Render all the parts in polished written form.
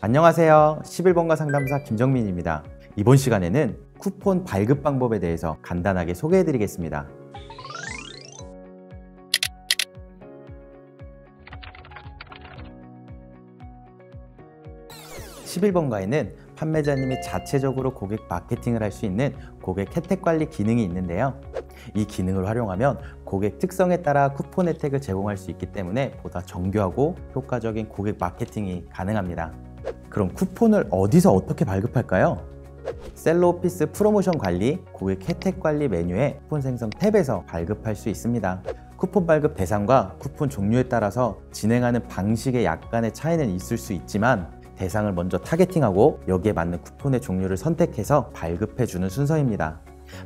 안녕하세요. 11번가 상담사 김정민입니다. 이번 시간에는 쿠폰 발급 방법에 대해서 간단하게 소개해 드리겠습니다. 11번가에는 판매자님이 자체적으로 고객 마케팅을 할 수 있는 고객 혜택 관리 기능이 있는데요. 이 기능을 활용하면 고객 특성에 따라 쿠폰 혜택을 제공할 수 있기 때문에 보다 정교하고 효과적인 고객 마케팅이 가능합니다. 그럼 쿠폰을 어디서 어떻게 발급할까요? 셀러오피스 프로모션 관리, 고객 혜택 관리 메뉴의 쿠폰 생성 탭에서 발급할 수 있습니다. 쿠폰 발급 대상과 쿠폰 종류에 따라서 진행하는 방식에 약간의 차이는 있을 수 있지만 대상을 먼저 타겟팅하고 여기에 맞는 쿠폰의 종류를 선택해서 발급해주는 순서입니다.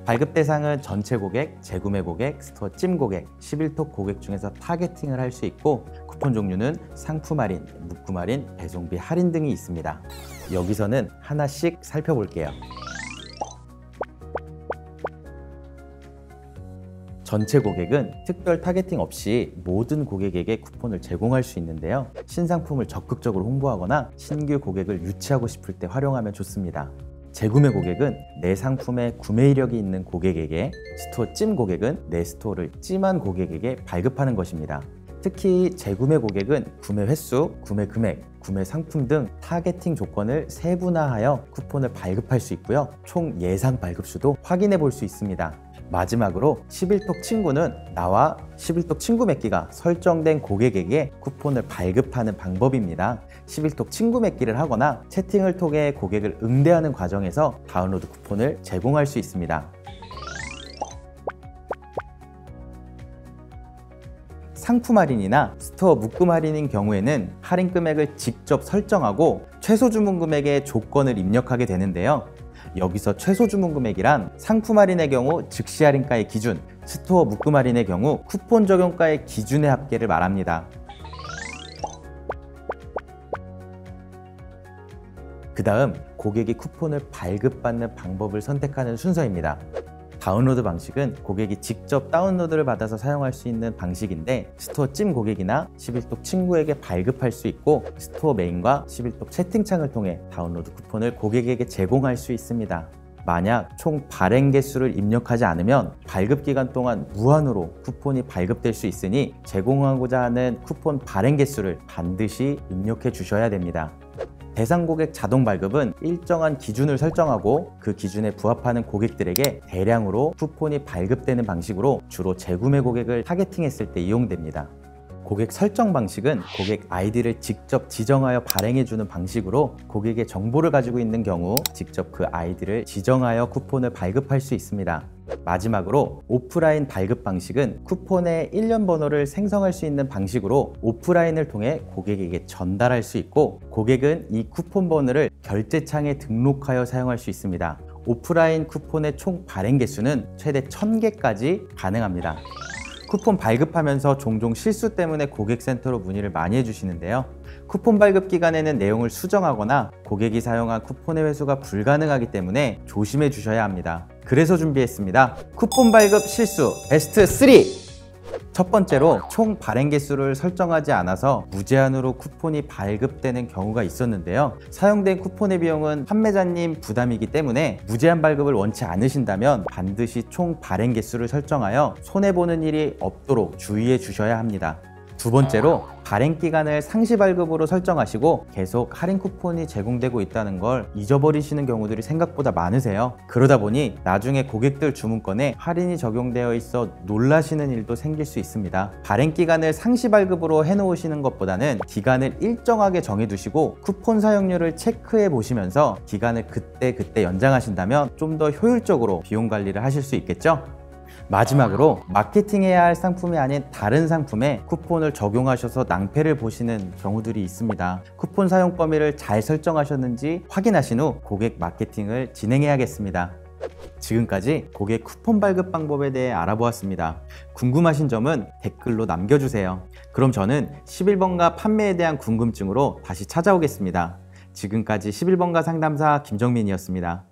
발급 대상은 전체 고객, 재구매 고객, 스토어 찜 고객, 11톡 고객 중에서 타겟팅을 할 수 있고 쿠폰 종류는 상품 할인, 묶음 할인, 배송비 할인 등이 있습니다. 여기서는 하나씩 살펴볼게요. 전체 고객은 특별 타겟팅 없이 모든 고객에게 쿠폰을 제공할 수 있는데요. 신상품을 적극적으로 홍보하거나 신규 고객을 유치하고 싶을 때 활용하면 좋습니다. 재구매 고객은 내 상품에 구매 이력이 있는 고객에게, 스토어 찜 고객은 내 스토어를 찜한 고객에게 발급하는 것입니다. 특히 재구매 고객은 구매 횟수, 구매 금액, 구매 상품 등 타겟팅 조건을 세분화하여 쿠폰을 발급할 수 있고요. 총 예상 발급수도 확인해 볼 수 있습니다. 마지막으로 11톡 친구는 나와 11톡 친구 맺기가 설정된 고객에게 쿠폰을 발급하는 방법입니다. 11톡 친구 맺기를 하거나 채팅을 통해 고객을 응대하는 과정에서 다운로드 쿠폰을 제공할 수 있습니다. 상품 할인이나 스토어 묶음 할인인 경우에는 할인 금액을 직접 설정하고 최소 주문 금액의 조건을 입력하게 되는데요. 여기서 최소 주문 금액이란 상품 할인의 경우 즉시 할인가의 기준, 스토어 묶음 할인의 경우 쿠폰 적용가의 기준의 합계를 말합니다. 그 다음 고객이 쿠폰을 발급받는 방법을 선택하는 순서입니다. 다운로드 방식은 고객이 직접 다운로드를 받아서 사용할 수 있는 방식인데 스토어 찜 고객이나 11톡 친구에게 발급할 수 있고 스토어 메인과 11톡 채팅창을 통해 다운로드 쿠폰을 고객에게 제공할 수 있습니다. 만약 총 발행 개수를 입력하지 않으면 발급 기간 동안 무한으로 쿠폰이 발급될 수 있으니 제공하고자 하는 쿠폰 발행 개수를 반드시 입력해 주셔야 됩니다. 대상 고객 자동 발급은 일정한 기준을 설정하고 그 기준에 부합하는 고객들에게 대량으로 쿠폰이 발급되는 방식으로 주로 재구매 고객을 타겟팅했을 때 이용됩니다. 고객 설정 방식은 고객 아이디를 직접 지정하여 발행해주는 방식으로 고객의 정보를 가지고 있는 경우 직접 그 아이디를 지정하여 쿠폰을 발급할 수 있습니다. 마지막으로 오프라인 발급 방식은 쿠폰의 일련 번호를 생성할 수 있는 방식으로 오프라인을 통해 고객에게 전달할 수 있고 고객은 이 쿠폰 번호를 결제창에 등록하여 사용할 수 있습니다. 오프라인 쿠폰의 총 발행 개수는 최대 1000개까지 가능합니다. 쿠폰 발급하면서 종종 실수 때문에 고객센터로 문의를 많이 해주시는데요. 쿠폰 발급 기간에는 내용을 수정하거나 고객이 사용한 쿠폰의 회수가 불가능하기 때문에 조심해 주셔야 합니다. 그래서 준비했습니다. 쿠폰 발급 실수 베스트 3! 첫 번째로 총 발행 개수를 설정하지 않아서 무제한으로 쿠폰이 발급되는 경우가 있었는데요. 사용된 쿠폰의 비용은 판매자님 부담이기 때문에 무제한 발급을 원치 않으신다면 반드시 총 발행 개수를 설정하여 손해보는 일이 없도록 주의해 주셔야 합니다. 두 번째로 발행 기간을 상시 발급으로 설정하시고 계속 할인 쿠폰이 제공되고 있다는 걸 잊어버리시는 경우들이 생각보다 많으세요. 그러다 보니 나중에 고객들 주문건에 할인이 적용되어 있어 놀라시는 일도 생길 수 있습니다. 발행 기간을 상시 발급으로 해놓으시는 것보다는 기간을 일정하게 정해두시고 쿠폰 사용률을 체크해 보시면서 기간을 그때 연장하신다면 좀 더 효율적으로 비용 관리를 하실 수 있겠죠? 마지막으로 마케팅해야 할 상품이 아닌 다른 상품에 쿠폰을 적용하셔서 낭패를 보시는 경우들이 있습니다. 쿠폰 사용 범위를 잘 설정하셨는지 확인하신 후 고객 마케팅을 진행해야겠습니다. 지금까지 고객 쿠폰 발급 방법에 대해 알아보았습니다. 궁금하신 점은 댓글로 남겨주세요. 그럼 저는 11번가 판매에 대한 궁금증으로 다시 찾아오겠습니다. 지금까지 11번가 상담사 김정민이었습니다.